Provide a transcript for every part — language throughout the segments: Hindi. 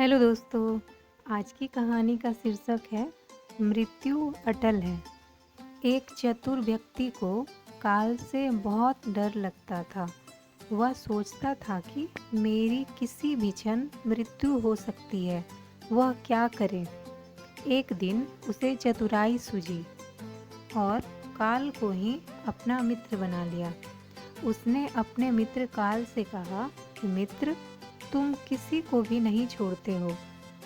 हेलो दोस्तों, आज की कहानी का शीर्षक है मृत्यु अटल है। एक चतुर व्यक्ति को काल से बहुत डर लगता था। वह सोचता था कि मेरी किसी भी क्षण मृत्यु हो सकती है। वह क्या करे? एक दिन उसे चतुराई सूझी और काल को ही अपना मित्र बना लिया। उसने अपने मित्र काल से कहा कि मित्र, तुम किसी को भी नहीं छोड़ते हो,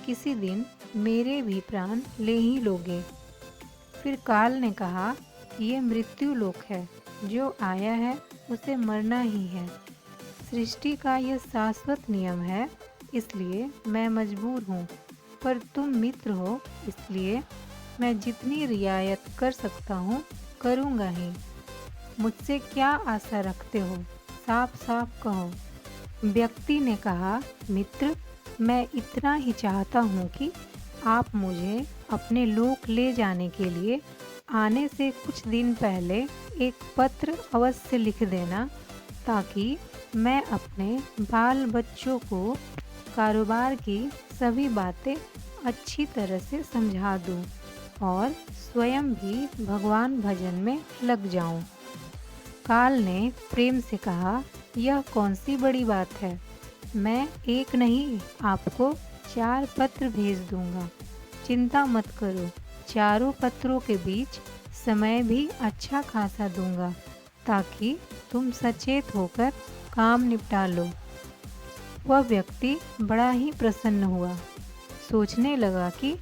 किसी दिन मेरे भी प्राण ले ही लोगे। फिर काल ने कहा कि ये मृत्यु लोक है, जो आया है उसे मरना ही है। सृष्टि का यह शाश्वत नियम है, इसलिए मैं मजबूर हूँ, पर तुम मित्र हो, इसलिए मैं जितनी रियायत कर सकता हूँ करूँगा ही। मुझसे क्या आशा रखते हो? साफ साफ कहो। व्यक्ति ने कहा, मित्र, मैं इतना ही चाहता हूँ कि आप मुझे अपने लोक ले जाने के लिए आने से कुछ दिन पहले एक पत्र अवश्य लिख देना, ताकि मैं अपने बाल बच्चों को कारोबार की सभी बातें अच्छी तरह से समझा दूँ और स्वयं भी भगवान भजन में लग जाऊँ। काल ने प्रेम से कहा, यह कौन सी बड़ी बात है? मैं एक नहीं, आपको 4 पत्र भेज दूंगा। चिंता मत करो, चारों पत्रों के बीच समय भी अच्छा खासा दूंगा, ताकि तुम सचेत होकर काम निपटा लो। वह व्यक्ति बड़ा ही प्रसन्न हुआ। सोचने लगा कि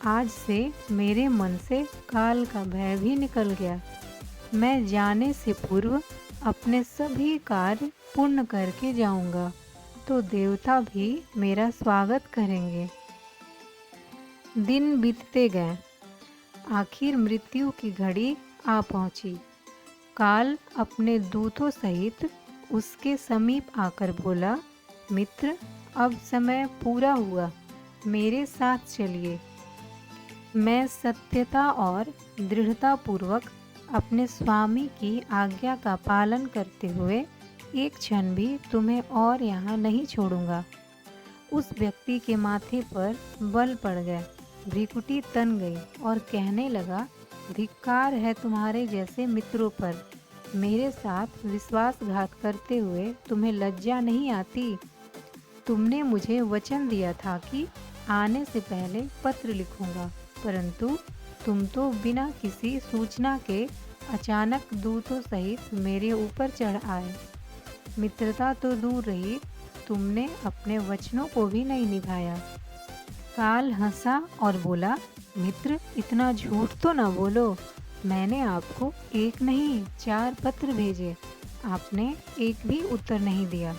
आज से मेरे मन से काल का भय भी निकल गया। मैं जाने से पूर्व अपने सभी कार्य पूर्ण करके जाऊंगा, तो देवता भी मेरा स्वागत करेंगे। दिन बीतते गए। आखिर मृत्यु की घड़ी आ पहुंची। काल अपने दूतों सहित उसके समीप आकर बोला, मित्र, अब समय पूरा हुआ, मेरे साथ चलिए। मैं सत्यता और दृढ़ता पूर्वक अपने स्वामी की आज्ञा का पालन करते हुए एक क्षण भी तुम्हें और यहाँ नहीं छोड़ूंगा। उस व्यक्ति के माथे पर बल पड़ गया, भ्रिकुटी तन गई और कहने लगा, धिक्कार है तुम्हारे जैसे मित्रों पर। मेरे साथ विश्वासघात करते हुए तुम्हें लज्जा नहीं आती? तुमने मुझे वचन दिया था कि आने से पहले पत्र लिखूंगा, परंतु तुम तो बिना किसी सूचना के अचानक दूतों सहित मेरे ऊपर चढ़ आए। मित्रता तो दूर रही, तुमने अपने वचनों को भी नहीं निभाया। काल हंसा और बोला, मित्र, इतना झूठ तो न बोलो। मैंने आपको एक नहीं 4 पत्र भेजे, आपने एक भी उत्तर नहीं दिया।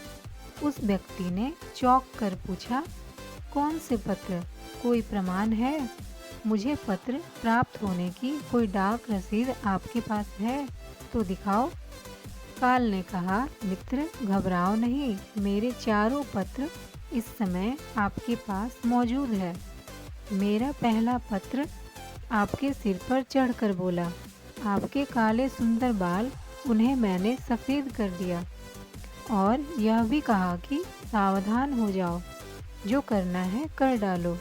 उस व्यक्ति ने चौंक कर पूछा, कौन से पत्र? कोई प्रमाण है? मुझे पत्र प्राप्त होने की कोई डाक रसीद आपके पास है तो दिखाओ। काल ने कहा, मित्र, घबराओ नहीं, मेरे चारों पत्र इस समय आपके पास मौजूद है। मेरा पहला पत्र आपके सिर पर चढ़कर बोला, आपके काले सुंदर बाल, उन्हें मैंने सफ़ेद कर दिया, और यह भी कहा कि सावधान हो जाओ, जो करना है कर डालो।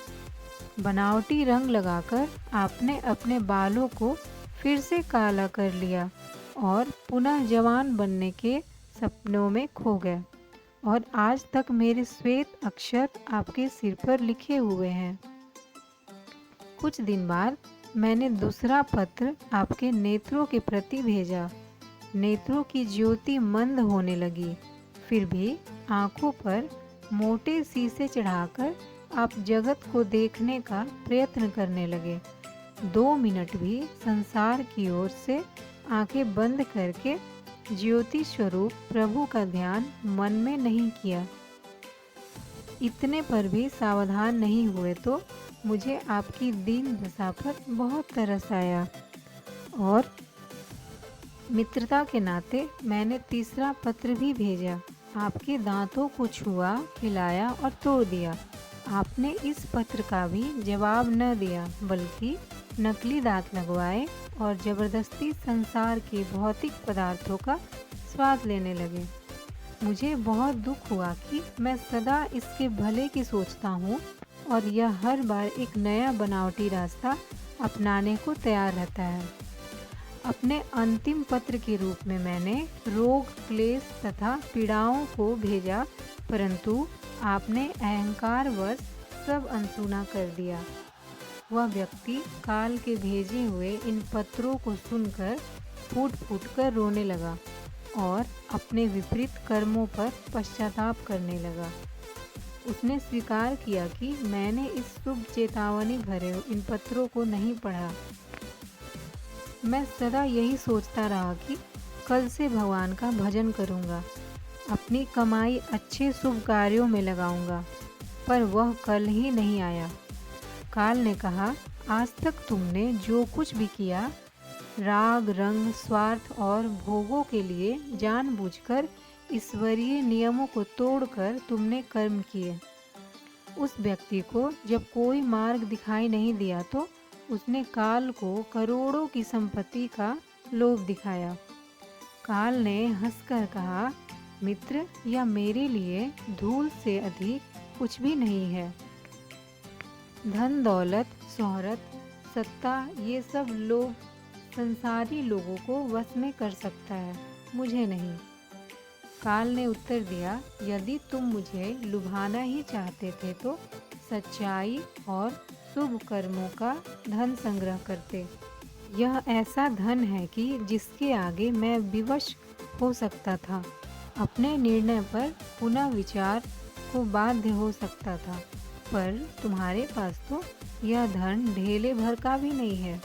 बनावटी रंग लगाकर आपने अपने बालों को फिर से काला कर लिया और पुनः जवान बनने के सपनों में खो गए, और आज तक मेरे श्वेत अक्षर आपके सिर पर लिखे हुए हैं। कुछ दिन बाद मैंने दूसरा पत्र आपके नेत्रों के प्रति भेजा। नेत्रों की ज्योति मंद होने लगी, फिर भी आंखों पर मोटे शीशे चढ़ाकर आप जगत को देखने का प्रयत्न करने लगे। 2 मिनट भी संसार की ओर से आंखें बंद करके ज्योति स्वरूप प्रभु का ध्यान मन में नहीं किया। इतने पर भी सावधान नहीं हुए तो मुझे आपकी दीन दशा पर बहुत तरस आया, और मित्रता के नाते मैंने तीसरा पत्र भी भेजा। आपके दांतों को छुआ, खिलाया और तोड़ दिया। आपने इस पत्र का भी जवाब न दिया, बल्कि नकली दांत लगवाए और जबरदस्ती संसार के भौतिक पदार्थों का स्वाद लेने लगे। मुझे बहुत दुख हुआ कि मैं सदा इसके भले की सोचता हूँ और यह हर बार एक नया बनावटी रास्ता अपनाने को तैयार रहता है। अपने अंतिम पत्र के रूप में मैंने रोग, क्लेश तथा पीड़ाओं को भेजा, परंतु आपने अहंकारवश सब अनसुना कर दिया। वह व्यक्ति काल के भेजे हुए इन पत्रों को सुनकर फूट फूट कर रोने लगा और अपने विपरीत कर्मों पर पश्चाताप करने लगा। उसने स्वीकार किया कि मैंने इस शुभ चेतावनी भरे इन पत्रों को नहीं पढ़ा। मैं सदा यही सोचता रहा कि कल से भगवान का भजन करूंगा, अपनी कमाई अच्छे शुभ कार्यों में लगाऊंगा, पर वह कल ही नहीं आया। काल ने कहा, आज तक तुमने जो कुछ भी किया, राग, रंग, स्वार्थ और भोगों के लिए जानबूझकर ईश्वरीय नियमों को तोड़कर तुमने कर्म किए। उस व्यक्ति को जब कोई मार्ग दिखाई नहीं दिया तो उसने काल को करोड़ों की संपत्ति का लोभ दिखाया। काल ने हंसकर कहा, मित्र, यह मेरे लिए धूल से अधिक कुछ भी नहीं है। धन, दौलत, शोहरत, सत्ता, ये सब लोभ संसारी लोगों को वश में कर सकता है, मुझे नहीं। काल ने उत्तर दिया, यदि तुम मुझे लुभाना ही चाहते थे तो सच्चाई और शुभ कर्मों का धन संग्रह करते। यह ऐसा धन है कि जिसके आगे मैं विवश हो सकता था, अपने निर्णय पर पुनः विचार को बाध्य हो सकता था, पर तुम्हारे पास तो यह धन ढेले भर का भी नहीं है।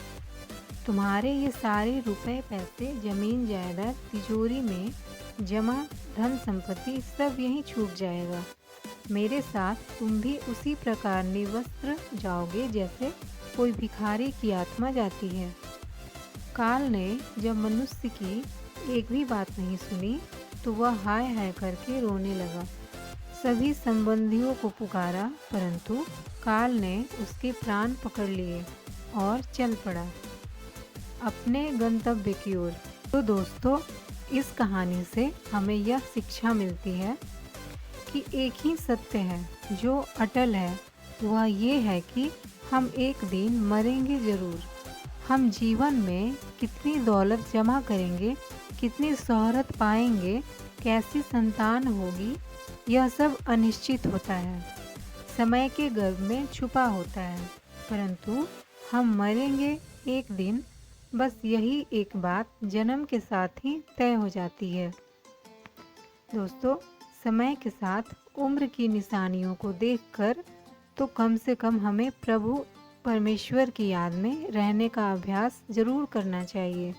तुम्हारे ये सारे रुपए, पैसे, जमीन जायदाद, तिजोरी में जमा धन संपत्ति सब यहीं छूट जाएगा। मेरे साथ तुम भी उसी प्रकार निवस्त्र जाओगे जैसे कोई भिखारी की आत्मा जाती है। काल ने जब मनुष्य की एक भी बात नहीं सुनी तो वह हाय हाय करके रोने लगा। सभी संबंधियों को पुकारा, परंतु काल ने उसके प्राण पकड़ लिए और चल पड़ा अपने गंतव्य की ओर। तो दोस्तों, इस कहानी से हमें यह शिक्षा मिलती है कि एक ही सत्य है जो अटल है, वह ये है कि हम एक दिन मरेंगे ज़रूर। हम जीवन में कितनी दौलत जमा करेंगे, कितनी शोहरत पाएंगे, कैसी संतान होगी, यह सब अनिश्चित होता है, समय के गर्भ में छुपा होता है, परंतु हम मरेंगे एक दिन। बस यही एक बात जन्म के साथ ही तय हो जाती है। दोस्तों, समय के साथ उम्र की निशानियों को देखकर तो कम से कम हमें प्रभु परमेश्वर की याद में रहने का अभ्यास ज़रूर करना चाहिए।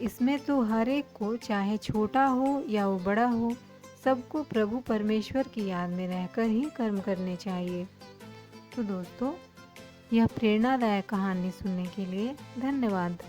इसमें तो हर एक को, चाहे छोटा हो या वो बड़ा हो, सबको प्रभु परमेश्वर की याद में रहकर ही कर्म करने चाहिए। तो दोस्तों, यह प्रेरणादायक कहानी सुनने के लिए धन्यवाद।